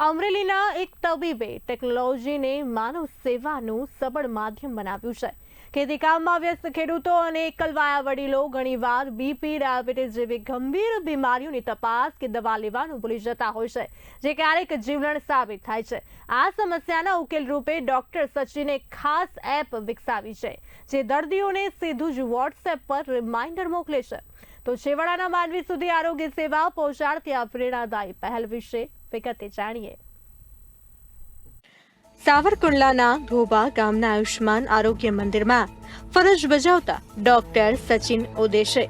અમરેલીના એક તબીબે ટેકનોલોજીને માનવ સેવાનું સબળ માધ્યમ બનાવ્યું છે. ખેતી કામમાં વ્યસ્ત ખેડૂતો અને એકલવાયા વડીલો ઘણીવાર બીપી, ડાયાબિટીસ જેવી ગંભીર બીમારીઓની તપાસ કે દવા લેવાનું ભૂલી જતા હોય છે, જે ક્યારેક જીવલેણ સાબિત થાય છે. આ સમસ્યાના ઉકેલ રૂપે ડોક્ટર સચિને ખાસ એપ વિકસાવી છે, જે દર્દીઓને સીધું જ વોટ્સએપ પર રિમાઇન્ડર મોકલે છે. તો છેવાડાના માનવી સુધી આરોગ્ય સેવા પહોંચાડતી આ પ્રેરણાદાયી પહેલ વિશે વિગતે જાણીએ. સાવરકુંડલાના ધોબા ગામના આયુષ્માન આરોગ્ય મંદિરમાં ફરજ બજાવતા ડોક્ટર સચિન ઓદેશે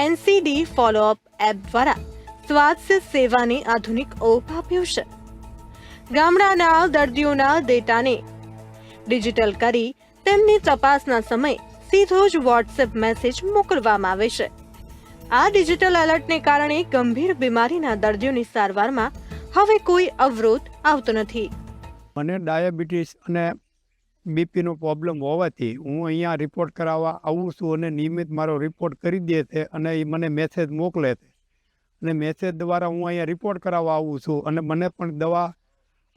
એનસીડી ફોલોઅપ એપ દ્વારા સ્વાસ્થ્ય સેવાની આધુનિક ઓપ આપ્યું છે. ગામડાના દર્દીઓના ડેટાને ડિજિટલ કરી તેમની તપાસના સમયે સીધો જ વોટ્સએપ મેસેજ મોકલવામાં આવે છે. આ ડિજિટલ એલર્ટને કારણે ગંભીર બીમારીના દર્દીઓની સારવારમાં હવે કોઈ અવરોધ આવતો નથી. મને ડાયાબિટીસ અને બીપીનો પ્રોબ્લેમ હોવાથી હું અહીંયા રિપોર્ટ કરાવવા આવું છું અને નિયમિત મારો રિપોર્ટ કરી દે છે અને એ મને મેસેજ મોકલે છે અને મેસેજ દ્વારા હું અહીંયા રિપોર્ટ કરાવવા આવું છું અને મને પણ દવા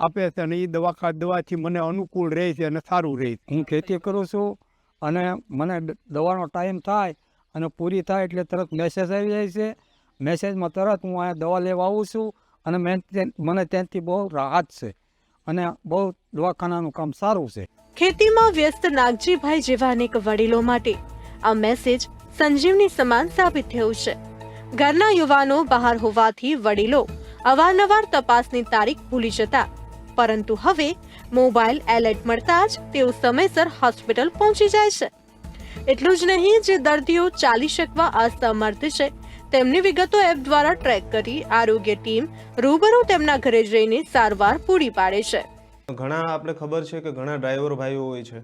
આપે છે અને એ દવાથી મને અનુકૂળ રહે છે અને સારું રહે છે. હું ખેતી કરું છું અને મને દવાનો ટાઈમ થાય અને પૂરી થાય એટલે તરત મેસેજ આવી જાય છે. મેસેજમાં તરત હું અહીંયા દવા લેવા આવું છું અને મને ત્યાંથી બહુ રાહત છે અને બહુ દવાખાનાનું કામ સારું છે. ખેતીમાં વ્યસ્ત નાગજીભાઈ જેવા અનેક વડીલો માટે આ મેસેજ સંજીવની સમાન સાબિત થયું છે. ઘરના યુવાનો બહાર હોવાથી વડીલો અવારનવાર તપાસની તારીખ ભૂલી જતા, પરંતુ હવે મોબાઈલ એલર્ટ મળતા જ તેઓ સમયસર હોસ્પિટલ પહોંચી જાય છે. એટલું જ નહીં, જે દર્દીઓ ચાલી શકવા અસમર્થ છે તેમની વિગતો એપ દ્વારા ટ્રેક કરી આરોગ્ય ટીમ રૂબરૂ તેમના ઘરે જઈને સારવાર પૂરી પાડે છે. ઘણા આપણે ખબર છે કે ઘણા ડ્રાઈવર ભાઈઓ હોય છે,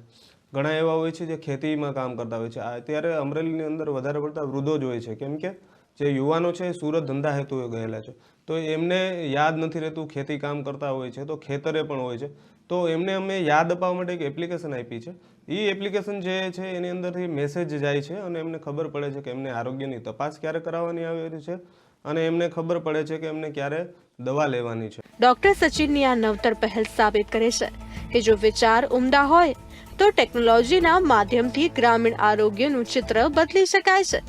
ઘણા એવા હોય છે જે ખેતીમાં કામ કરતા હોય છે. અત્યારે અમરેલીની અંદર વધારે પડતા વૃદ્ધો જ હોય છે, કેમ કે જે યુવાનો છે એ સુરત ધંધા હેતુએ ગયેલા છે, તો એમને યાદ નથી રહેતું. ખેતી કામ કરતા હોય છે તો ખેતરે પણ હોય છે, તો એમને અમે યાદ અપાવવા માટે એક એપ્લિકેશન આપી છે. એ એપ્લિકેશન જે છે એની અંદરથી મેસેજ જાય છે અને એમને ખબર પડે છે કે એમને આરોગ્યની તપાસ ક્યારે કરાવવાની આવેલી છે અને એમને ખબર પડે છે કે એમને ક્યારે દવા લેવાની છે. ડોક્ટર સચિનની આ નવતર પહેલ સાબિત કરે છે કે જો વિચાર ઉમદા હોય તો ટેકનોલોજીના માધ્યમથી ગ્રામીણ આરોગ્યનું ચિત્ર બદલી શકાય છે.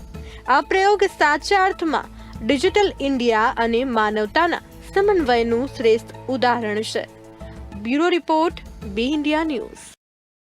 આ પ્રયોગ સાચા અર્થમાં ડિજિટલ ઇન્ડિયા અને માનવતાના સમન્વયનું શ્રેષ્ઠ ઉદાહરણ છે. બ્યુરો રિપોર્ટ, બી ઇન્ડિયા ન્યૂઝ.